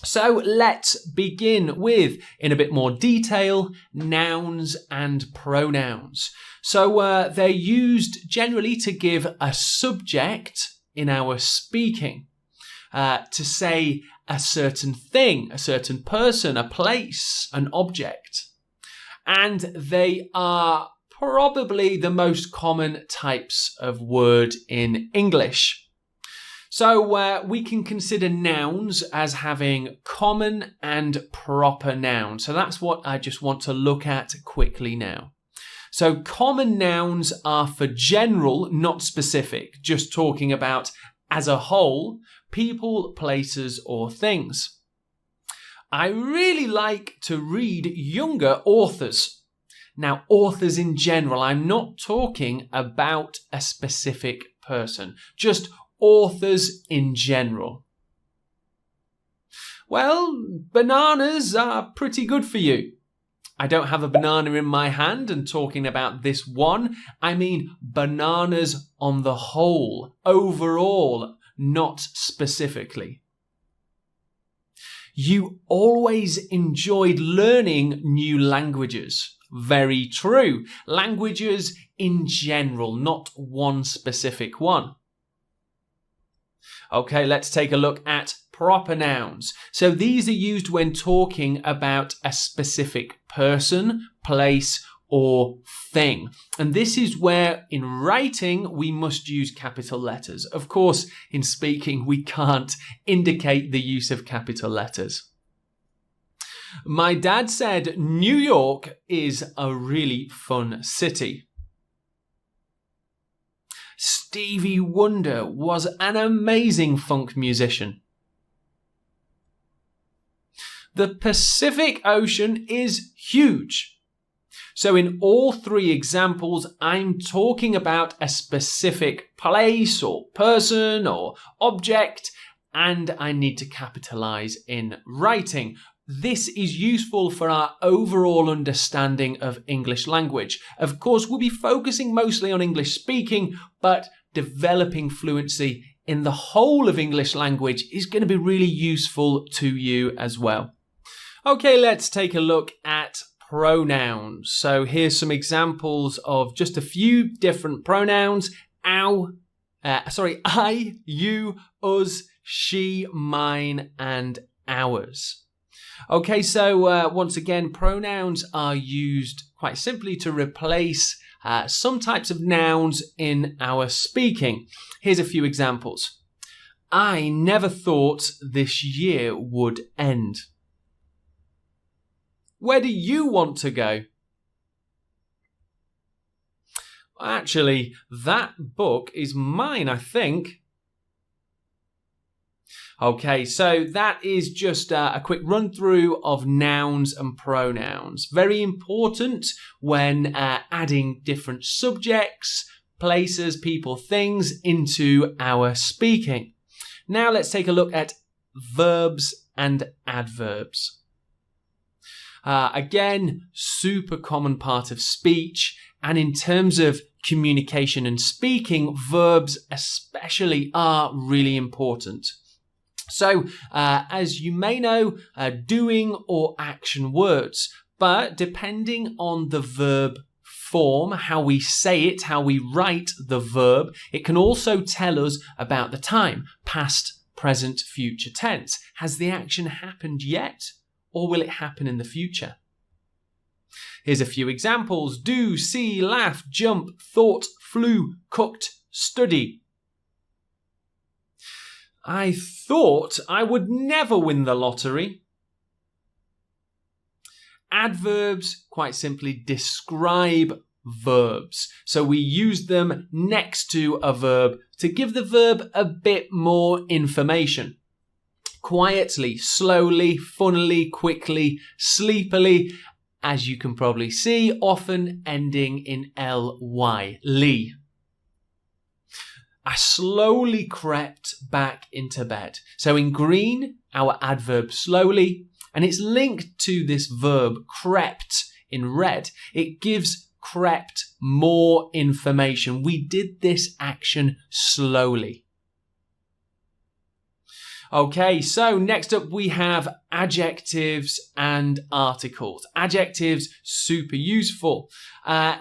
So let's begin with, in a bit more detail, nouns and pronouns. So they're used generally to give a subject in our speaking, to say a certain thing, a certain person, a place, an object. And they are probably the most common types of word in English. So we can consider nouns as having common and proper nouns. So that's what I just want to look at quickly now. So common nouns are for general, not specific, just talking about as a whole, people, places, or things. I really like to read younger authors. Now, authors in general, I'm not talking about a specific person, just authors in general. Well, bananas are pretty good for you. I don't have a banana in my hand and talking about this one. I mean bananas on the whole, overall, not specifically. You always enjoyed learning new languages. Very true. Languages in general, not one specific one. Okay, let's take a look at proper nouns. So these are used when talking about a specific person, place, or thing. And this is where in writing we must use capital letters. Of course, in speaking we can't indicate the use of capital letters. My dad said New York is a really fun city. Stevie Wonder was an amazing funk musician. The Pacific Ocean is huge. So in all three examples, I'm talking about a specific place or person or object, and I need to capitalize in writing. This is useful for our overall understanding of English language. Of course, we'll be focusing mostly on English speaking, but developing fluency in the whole of English language is going to be really useful to you as well. Okay, let's take a look at pronouns. So here's some examples of just a few different pronouns. I, you, us, she, mine, and ours. Okay, so once again, pronouns are used quite simply to replace some types of nouns in our speaking. Here's a few examples. I never thought this year would end. Where do you want to go? Actually, that book is mine, I think. Okay, so that is just a quick run through of nouns and pronouns. Very important when adding different subjects, places, people, things into our speaking. Now let's take a look at verbs and adverbs. Again, super common part of speech, and in terms of communication and speaking, verbs especially are really important. So, as you may know, doing or action words, but depending on the verb form, how we say it, how we write the verb, it can also tell us about the time, past, present, future tense. Has the action happened yet, or will it happen in the future? Here's a few examples. Do, see, laugh, jump, thought, flew, cooked, study. I thought I would never win the lottery. Adverbs quite simply describe verbs. So we use them next to a verb to give the verb a bit more information. Quietly, slowly, funnily, quickly, sleepily, as you can probably see, often ending in ly, lee. I slowly crept back into bed. So in green, our adverb slowly, and it's linked to this verb crept in red. It gives crept more information. We did this action slowly. Okay, so next up we have adjectives and articles. Adjectives, super useful.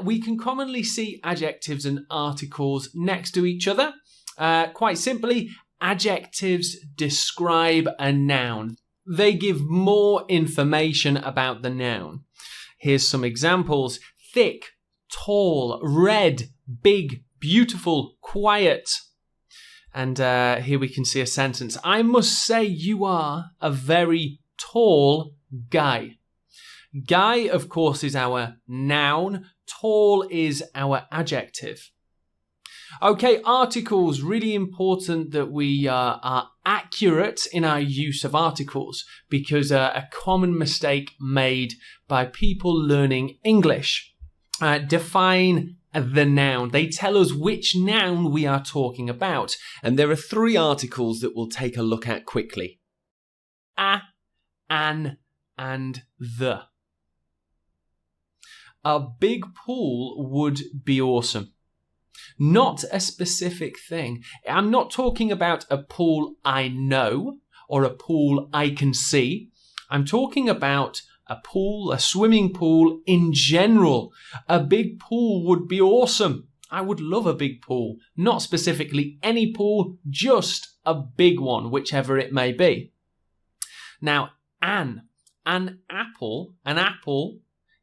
We can commonly see adjectives and articles next to each other. Quite simply, adjectives describe a noun. They give more information about the noun. Here's some examples. Thick, tall, red, big, beautiful, quiet. And here we can see a sentence. I must say you are a very tall guy. Guy, of course, is our noun. Tall is our adjective. Okay, articles. Really important that we are accurate in our use of articles, because a common mistake made by people learning English. Define the noun. They tell us which noun we are talking about. And there are 3 articles that we'll take a look at quickly. A, an, and the. A big pool would be awesome. Not a specific thing. I'm not talking about a pool I know or a pool I can see. I'm talking about a pool, a swimming pool in general. A big pool would be awesome. I would love a big pool. Not specifically any pool, just a big one, whichever it may be. Now, an apple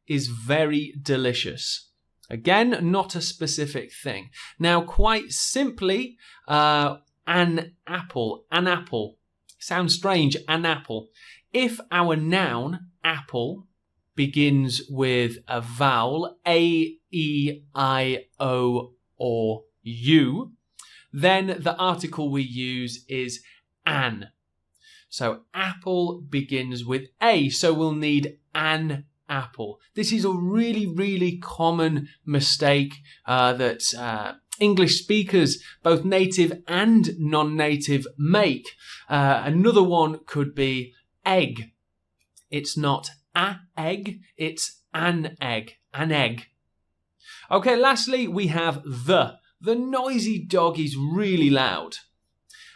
is very delicious. Again, not a specific thing. Now, quite simply, an apple. Sounds strange, an apple. If our noun, apple, begins with a vowel, A, E, I, O, or U, then the article we use is an. So apple begins with A, so we'll need an apple. This is a really, really common mistake that English speakers, both native and non-native, make. Another one could be egg. It's not a egg, it's an egg. An egg. Okay, lastly, we have the. The noisy dog is really loud.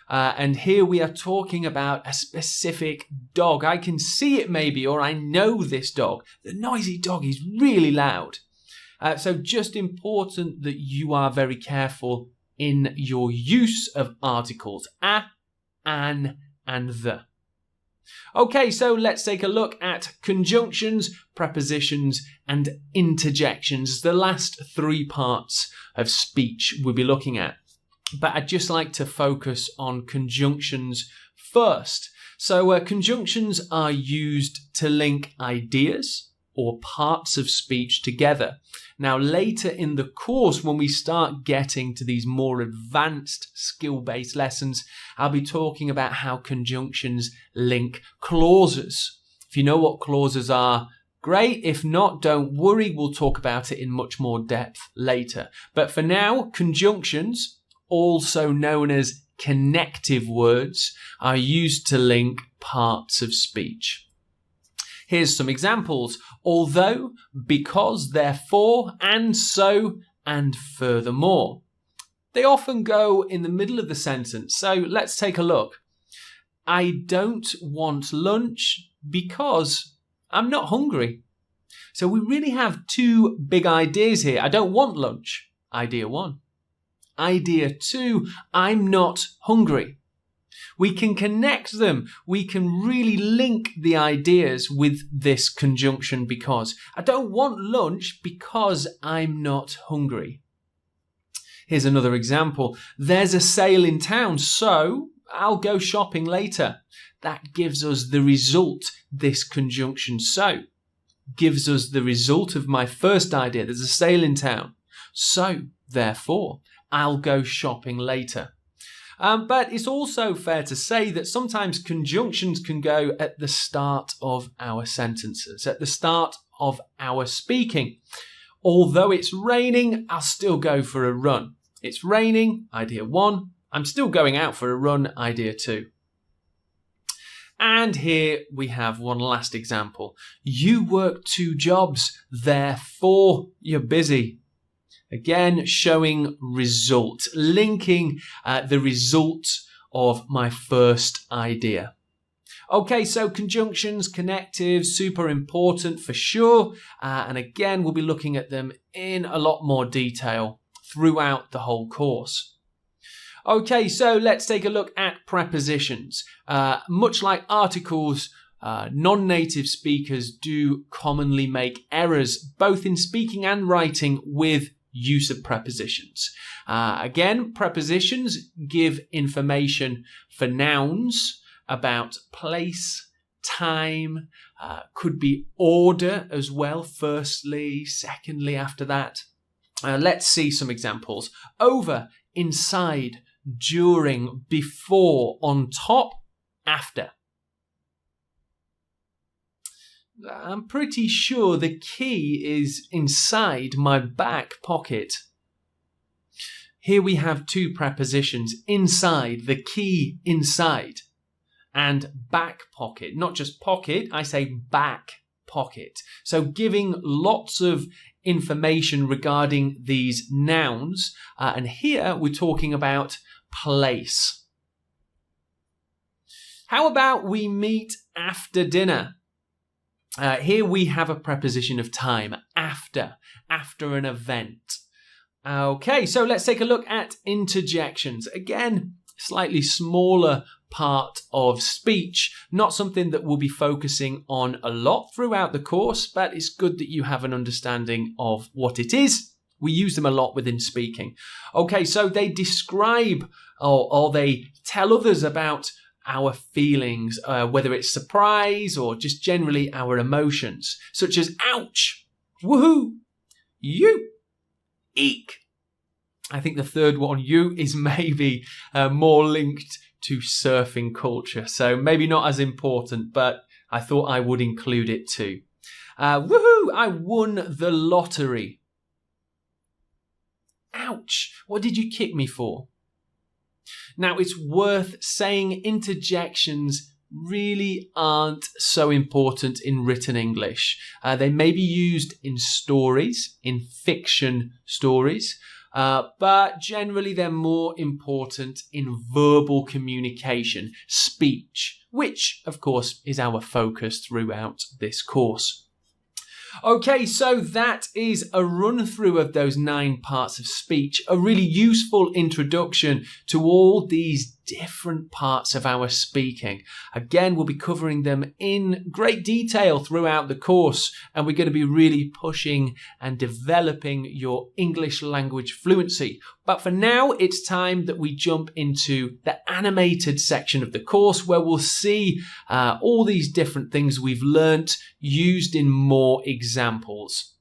And here we are talking about a specific dog. I can see it maybe, or I know this dog. The noisy dog is really loud. So just important that you are very careful in your use of articles. A, an, and the. Okay, so let's take a look at conjunctions, prepositions, and interjections, the last 3 parts of speech we'll be looking at. But I'd just like to focus on conjunctions first. So conjunctions are used to link ideas or parts of speech together. Now, later in the course, when we start getting to these more advanced skill-based lessons, I'll be talking about how conjunctions link clauses. If you know what clauses are, great. If not, don't worry. We'll talk about it in much more depth later. But for now, conjunctions, also known as connective words, are used to link parts of speech. Here's some examples. Although, because, therefore, and so, and furthermore. They often go in the middle of the sentence. So let's take a look. I don't want lunch because I'm not hungry. So we really have 2 big ideas here. I don't want lunch. Idea 1. Idea 2, I'm not hungry. We can connect them. We can really link the ideas with this conjunction because. I don't want lunch because I'm not hungry. Here's another example. There's a sale in town, so I'll go shopping later. That gives us the result, this conjunction so gives us the result of my first idea. There's a sale in town. So, therefore, I'll go shopping later. But it's also fair to say that sometimes conjunctions can go at the start of our sentences, at the start of our speaking. Although it's raining, I'll still go for a run. It's raining, idea 1. I'm still going out for a run, idea 2. And here we have one last example. You work 2 jobs, therefore you're busy. Again, showing result, linking the result of my first idea. Okay, so conjunctions, connectives, super important for sure. And again, we'll be looking at them in a lot more detail throughout the whole course. Okay, so let's take a look at prepositions. Much like articles, non-native speakers do commonly make errors, both in speaking and writing, with use of prepositions. Again, prepositions give information for nouns about place, time, could be order as well, firstly, secondly, after that. Let's see some examples. Over, inside, during, before, on top, after. I'm pretty sure the key is inside my back pocket. Here we have two prepositions, inside, the key inside, and back pocket. Not just pocket, I say back pocket. So giving lots of information regarding these nouns. And here we're talking about place. How about we meet after dinner? Here we have a preposition of time, after an event. Okay, so let's take a look at interjections. Again, slightly smaller part of speech, not something that we'll be focusing on a lot throughout the course, but it's good that you have an understanding of what it is. We use them a lot within speaking. Okay, so they describe or they tell others about our feelings, whether it's surprise or just generally our emotions, such as ouch, woohoo, you, eek. I think the third one, you, is maybe more linked to surfing culture, so maybe not as important, but I thought I would include it too. Woohoo, I won the lottery. Ouch, what did you kick me for? Now, it's worth saying interjections really aren't so important in written English. They may be used in stories, in fiction stories, but generally they're more important in verbal communication, speech, which, of course, is our focus throughout this course. Okay, so that is a run through of those 9 parts of speech, a really useful introduction to all these different parts of our speaking. Again, we'll be covering them in great detail throughout the course, and we're going to be really pushing and developing your English language fluency. But for now, it's time that we jump into the animated section of the course where we'll see all these different things we've learnt used in more examples.